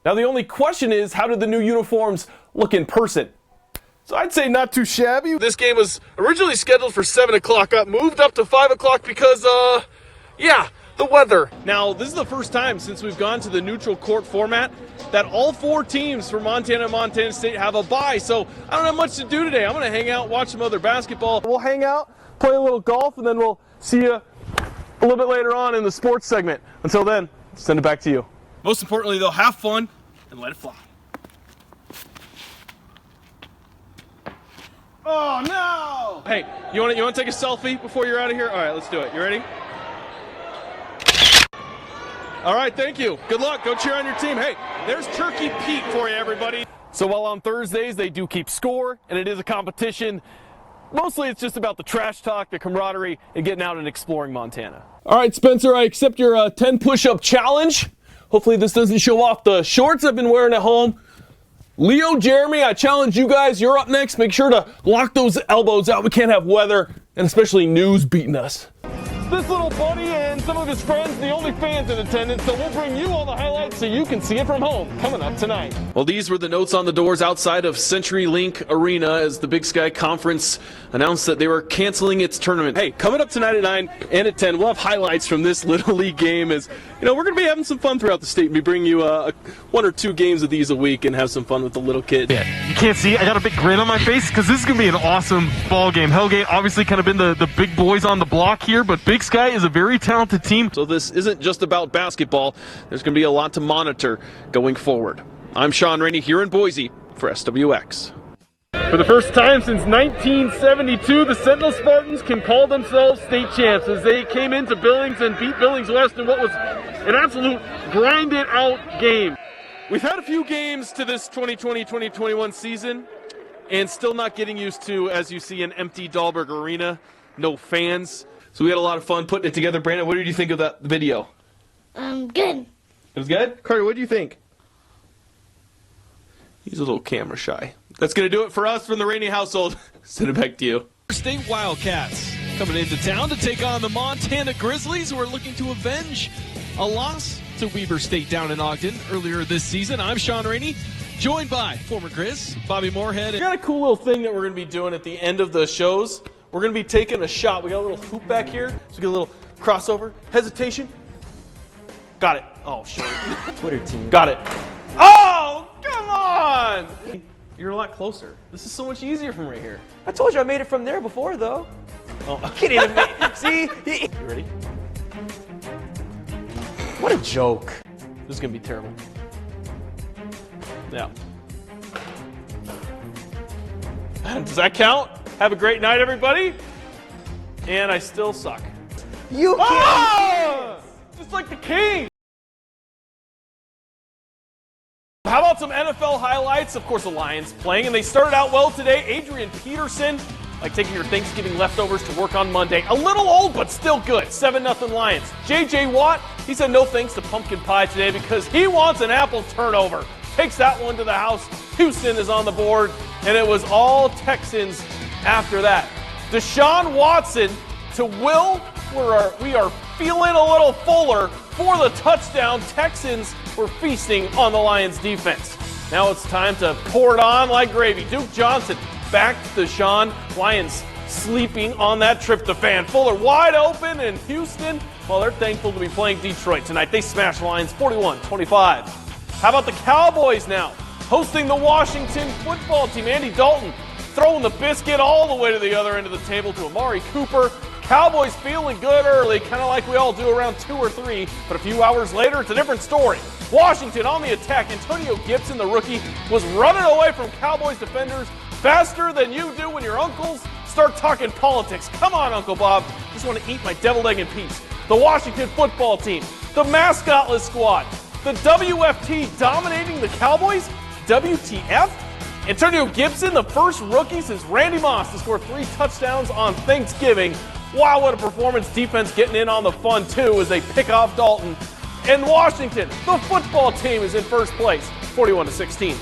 Now the only question is, how did the new uniforms look in person? So I'd say not too shabby. This game was originally scheduled for 7 o'clock, got moved up to 5 o'clock because, the weather. Now, this is the first time since we've gone to the neutral court format that all 4 teams for Montana and Montana State have a bye. So I don't have much to do today. I'm going to hang out, watch some other basketball. We'll hang out, play a little golf, and then we'll see you a little bit later on in the sports segment. Until then, send it back to you. Most importantly, though, have fun and let it fly. Oh, no! Hey, you want to take a selfie before you're out of here? All right, let's do it. You ready? All right, thank you. Good luck. Go cheer on your team. Hey, there's Turkey Pete for you, everybody. So while on Thursdays they do keep score, and it is a competition, mostly it's just about the trash talk, the camaraderie, and getting out and exploring Montana. All right, Spencer, I accept your 10 push-up challenge. Hopefully this doesn't show off the shorts I've been wearing at home. Leo, Jeremy, I challenge you guys. You're up next. Make sure to lock those elbows out. We can't have weather, and especially news beating us. This little buddy and some of his friends, the only fans in attendance, so we'll bring you all the highlights so you can see it from home coming up tonight. Well, these were the notes on the doors outside of CenturyLink Arena as the Big Sky Conference announced that they were canceling its tournament. Hey, coming up tonight at 9 and at 10, we'll have highlights from this Little League game as, we're going to be having some fun throughout the state and be bringing you 1 or 2 games of these a week and have some fun with the little kid. Yeah, you can't see, I got a big grin on my face because this is going to be an awesome ball game. Hellgate obviously kind of been the big boys on the block here, but Big Sky is a very talented team. So this isn't just about basketball. There's going to be a lot to monitor going forward. I'm Shaun Rainey here in Boise for SWX. For the first time since 1972, the Sentinel Spartans can call themselves state champs as they came into Billings and beat Billings West in what was an absolute grinded-out game. We've had a few games to this 2020-2021 season and still not getting used to, as you see, an empty Dahlberg Arena, no fans. So we had a lot of fun putting it together. Brandon, what did you think of that video? Good. It was good? Carter, what do you think? He's a little camera shy. That's going to do it for us from the Rainey household. Send it back to you. State Wildcats coming into town to take on the Montana Grizzlies, who are looking to avenge a loss to Weber State down in Ogden earlier this season. I'm Shaun Rainey, joined by former Grizz, Bobby Moorhead. We got a cool little thing that we're going to be doing at the end of the shows. We're going to be taking a shot. We got a little hoop back here. So we get a little crossover. Hesitation. Got it. Oh, shit. Twitter team. Got it. Oh, come on. You're a lot closer. This is so much easier from right here. I told you I made it from there before, though. Oh, Kidding me. See? You ready? What a joke. This is going to be terrible. Yeah. Does that count? Have a great night, everybody. And I still suck. You can't. Ah! Just like the king. How about some NFL highlights? Of course, the Lions playing, and they started out well today. Adrian Peterson, like taking your Thanksgiving leftovers to work on Monday. A little old, but still good. 7-0 Lions. J.J. Watt, he said no thanks to pumpkin pie today because he wants an apple turnover. Takes that one to the house. Houston is on the board, and it was all Texans after that. Deshaun Watson to Will. We are feeling a little fuller for the touchdown. Texans were feasting on the Lions defense. Now it's time to pour it on like gravy. Duke Johnson back to Deshaun. Lions sleeping on that tryptophan. Fuller wide open in Houston. Well, they're thankful to be playing Detroit tonight. They smashed Lions 41-25. How about the Cowboys now? Hosting the Washington football team. Andy Dalton throwing the biscuit all the way to the other end of the table to Amari Cooper. Cowboys feeling good early, kind of like we all do around 2 or 3, but a few hours later, it's a different story. Washington on the attack. Antonio Gibson, the rookie, was running away from Cowboys defenders faster than you do when your uncles start talking politics. Come on, Uncle Bob. Just want to eat my deviled egg in peace. The Washington football team, the mascotless squad, the WFT dominating the Cowboys. WTF? Antonio Gibson, the first rookie since Randy Moss to score 3 touchdowns on Thanksgiving. Wow, what a performance. Defense getting in on the fun, too, as they pick off Dalton. And Washington, the football team, is in first place, 41-16.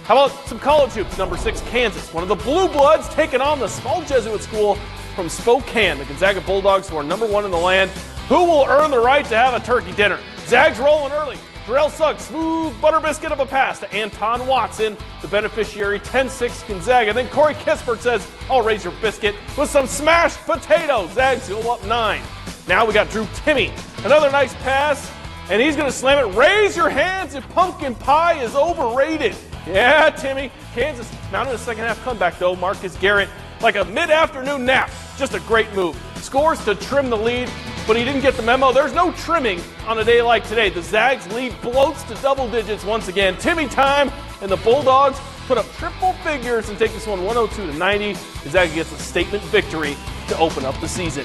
How about some college hoops? Number 6, Kansas. One of the Blue Bloods taking on the small Jesuit school from Spokane. The Gonzaga Bulldogs, who are number 1 in the land. Who will earn the right to have a turkey dinner? Zags rolling early. Terrell Suggs, smooth butter biscuit of a pass to Anton Watson, the beneficiary, 10-6 Gonzaga. Then Corey Kispert says, I'll raise your biscuit with some smashed potatoes. Zags go up 9. Now we got Drew Timme. Another nice pass, and he's going to slam it. Raise your hands if pumpkin pie is overrated. Yeah, Timme. Kansas mounted a second-half comeback, though. Marcus Garrett, like a mid-afternoon nap. Just a great move. Scores to trim the lead, but he didn't get the memo. There's no trimming on a day like today. The Zags lead bloats to double digits once again. Timme time, and the Bulldogs put up triple figures and take this one 102-90. Gonzaga gets a statement victory to open up the season.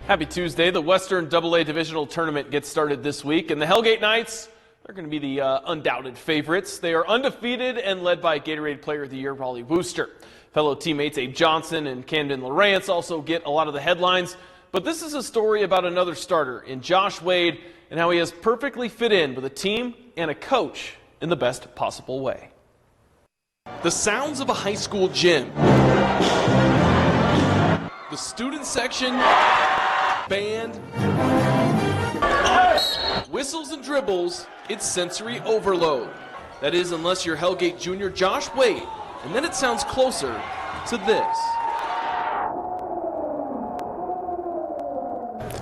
Happy Tuesday. The Western AA Divisional Tournament gets started this week, and the Hellgate Knights are going to be the undoubted favorites. They are undefeated and led by Gatorade Player of the Year, Raleigh Wooster. Fellow teammates Abe Johnson and Camden Lawrence also get a lot of the headlines, but this is a story about another starter in Josh Wade and how he has perfectly fit in with a team and a coach in the best possible way. The sounds of a high school gym. The student section, band, whistles and dribbles, it's sensory overload. That is, unless you're Hellgate Junior Josh Wade, and then it sounds closer to this.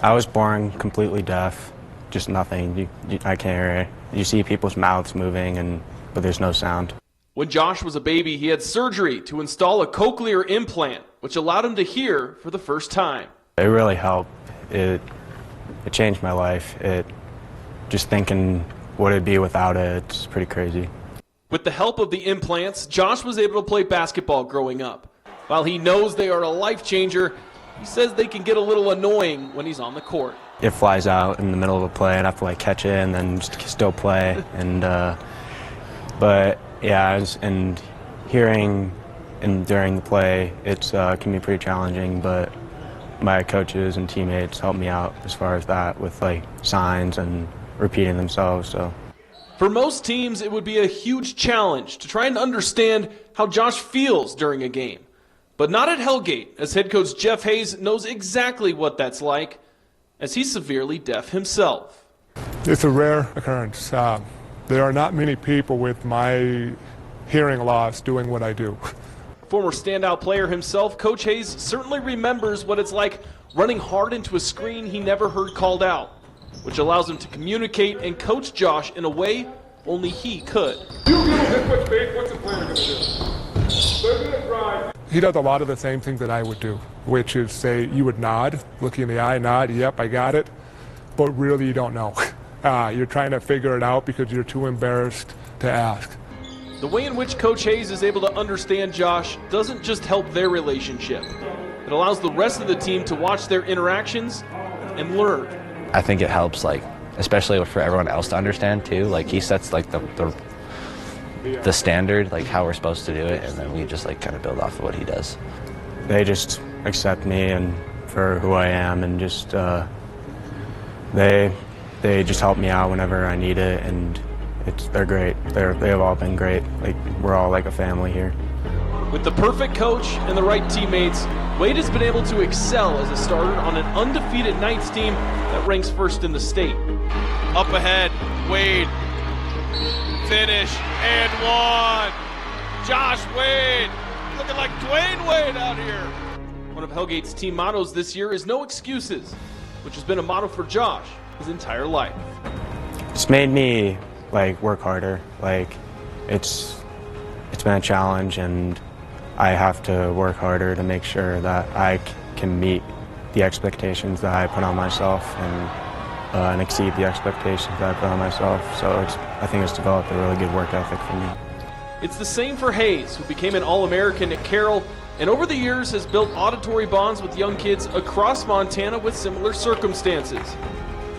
I was born completely deaf, just nothing. I can't hear it. You see people's mouths moving, but there's no sound. When Josh was a baby, he had surgery to install a cochlear implant, which allowed him to hear for the first time. It really helped. It changed my life. Just thinking what it'd be without it, it's pretty crazy. With the help of the implants, Josh was able to play basketball growing up. While he knows they are a life changer, he says they can get a little annoying when he's on the court. It flies out in the middle of a play, and I have to catch it and then just still play. But yeah, and hearing during the play, it can be pretty challenging. But my coaches and teammates help me out as far as that with signs and repeating themselves. So. For most teams, it would be a huge challenge to try and understand how Josh feels during a game. But not at Hellgate, as head coach Jeff Hayes knows exactly what that's like, as he's severely deaf himself. It's a rare occurrence. There are not many people with my hearing loss doing what I do. Former standout player himself, Coach Hayes certainly remembers what it's like running hard into a screen he never heard called out, which allows him to communicate and coach Josh in a way only he could. What's the player going to do? He does a lot of the same things that I would do, which is say you would nod, look you in the eye, nod, yep, I got it, but really you don't know. You're trying to figure it out because you're too embarrassed to ask. The way in which Coach Hayes is able to understand Josh doesn't just help their relationship. It allows the rest of the team to watch their interactions and learn. I think it helps, especially for everyone else to understand too. He sets the standard, how we're supposed to do it, and then we just kind of build off of what he does. They just accept me and for who I am, and just they just help me out whenever I need it, and they're great. They have all been great. We're all like a family here. With the perfect coach and the right teammates, Wade has been able to excel as a starter on an undefeated Knights team that ranks first in the state. Up ahead, Wade. Finish and one. Josh Wade, looking like Dwayne Wade out here. One of Hellgate's team mottos this year is no excuses, which has been a motto for Josh his entire life. It's made me work harder. It's been a challenge, and I have to work harder to make sure that I can meet the expectations that I put on myself and exceed the expectations that I put on myself. So I think it's developed a really good work ethic for me. It's the same for Hayes, who became an All-American at Carroll, and over the years has built auditory bonds with young kids across Montana with similar circumstances.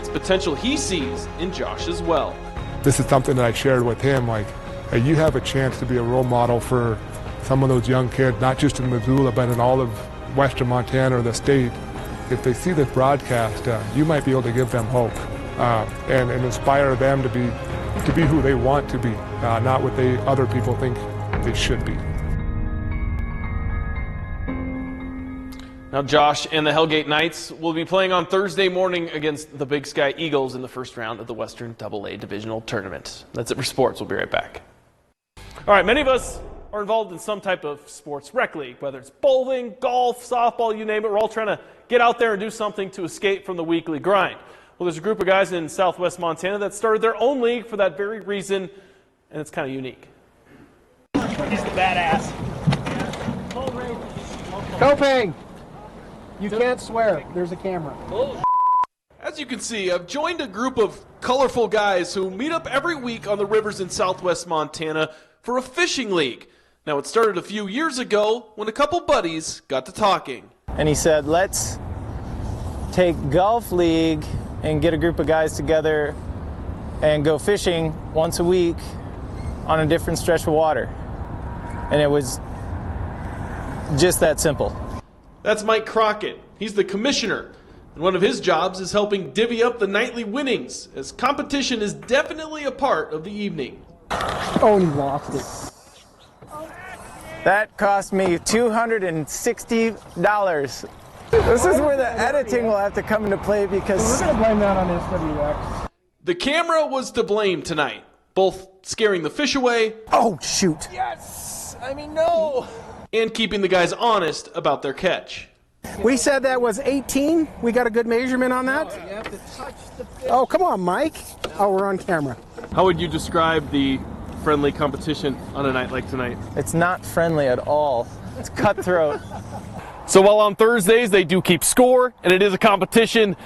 It's potential he sees in Josh as well. This is something that I shared with him, hey, you have a chance to be a role model for some of those young kids, not just in Missoula, but in all of western Montana or the state. If they see this broadcast, you might be able to give them hope and inspire them to be who they want to be, not what other people think they should be. Now Josh and the Hellgate Knights will be playing on Thursday morning against the Big Sky Eagles in the first round of the Western AA Divisional Tournament. That's it for sports. We'll be right back. All right, many of us are involved in some type of sports rec league, whether it's bowling, golf, softball, you name it. We're all trying to get out there and do something to escape from the weekly grind. Well, there's a group of guys in southwest Montana that started their own league for that very reason, and it's kind of unique. He's the badass. Coping! You can't swear. There's a camera. As you can see, I've joined a group of colorful guys who meet up every week on the rivers in southwest Montana for a fishing league. Now, it started a few years ago when a couple buddies got to talking. And he said, let's take golf league and get a group of guys together and go fishing once a week on a different stretch of water. And it was just that simple. That's Mike Crockett. He's the commissioner, and one of his jobs is helping divvy up the nightly winnings, as competition is definitely a part of the evening. Oh, he lost it. That cost me $260. This is where the editing will have to come into play because We're going to blame that on SWX. The camera was to blame tonight, both scaring the fish away. Oh, shoot. yes, I mean no. And keeping the guys honest about their catch. We said that was 18. We got a good measurement on that? You have to touch the fish. Oh, come on, Mike. Oh, we're on camera. How would you describe the friendly competition on a night like tonight? It's not friendly at all. It's cutthroat. So while on Thursdays they do keep score, and it is a competition,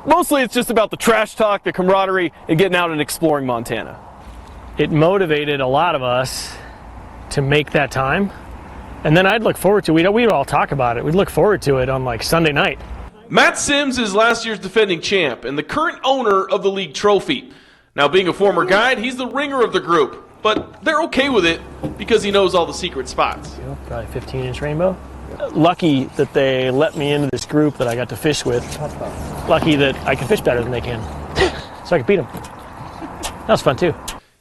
mostly it's just about the trash talk, the camaraderie, and getting out and exploring Montana. It motivated a lot of us to make that time. And then I'd look forward to it. We'd all talk about it. We'd look forward to it on like Sunday night. Matt Sims is last year's defending champ and the current owner of the league trophy. Now, being a former guide, he's the ringer of the group, but they're okay with it because he knows all the secret spots. Probably 15-inch rainbow. Lucky that they let me into this group that I got to fish with. Lucky that I can fish better than they can. So I could beat them. That was fun too.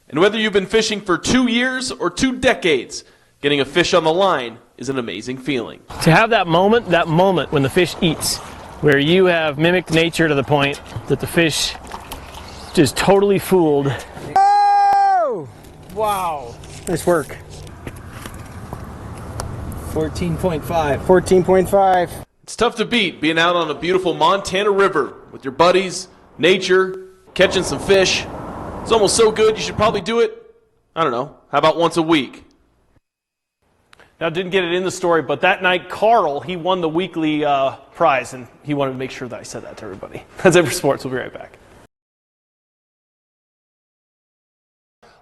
And whether you've been fishing for 2 years or 2 decades, getting a fish on the line is an amazing feeling. To have that moment when the fish eats, where you have mimicked nature to the point that the fish just totally fooled. Oh! Wow. Nice work. 14.5. 14.5. It's tough to beat being out on a beautiful Montana river with your buddies, nature, catching some fish. It's almost so good you should probably do it, I don't know, how about once a week? Now, didn't get it in the story, but that night, Carl, he won the weekly prize, and he wanted to make sure that I said that to everybody. That's it for sports. We'll be right back.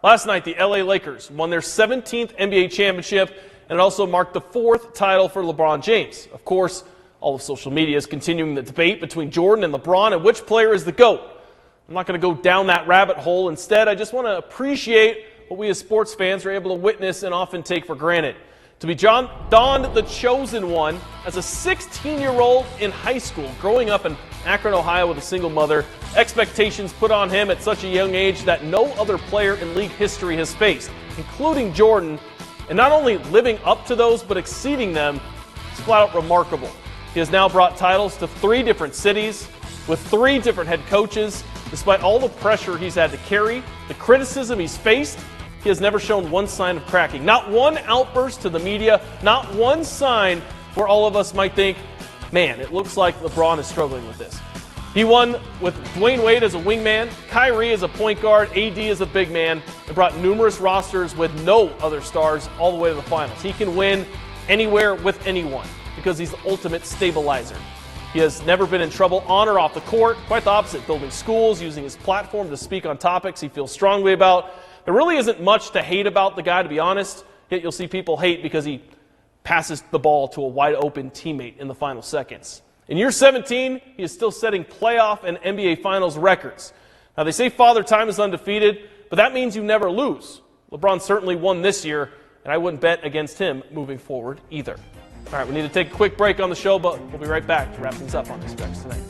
Last night, the LA Lakers won their 17th NBA championship, and it also marked the 4th title for LeBron James. Of course, all of social media is continuing the debate between Jordan and LeBron and which player is the GOAT. I'm not going to go down that rabbit hole. Instead, I just want to appreciate what we as sports fans are able to witness and often take for granted. To be donned the chosen one as a 16-year-old in high school, growing up in Akron, Ohio with a single mother, expectations put on him at such a young age that no other player in league history has faced, including Jordan, and not only living up to those but exceeding them is flat out remarkable. He has now brought titles to 3 different cities with 3 different head coaches. Despite all the pressure he's had to carry, the criticism he's faced, he has never shown one sign of cracking. Not one outburst to the media, not one sign where all of us might think, man, it looks like LeBron is struggling with this. He won with Dwayne Wade as a wingman, Kyrie as a point guard, AD as a big man, and brought numerous rosters with no other stars all the way to the finals. He can win anywhere with anyone because he's the ultimate stabilizer. He has never been in trouble on or off the court. Quite the opposite, building schools, using his platform to speak on topics he feels strongly about. There really isn't much to hate about the guy, to be honest, yet you'll see people hate because he passes the ball to a wide-open teammate in the final seconds. In year 17, he is still setting playoff and NBA Finals records. Now, they say Father Time is undefeated, but that means you never lose. LeBron certainly won this year, and I wouldn't bet against him moving forward either. All right, we need to take a quick break on the show, but we'll be right back to wrap things up on this Stretch tonight.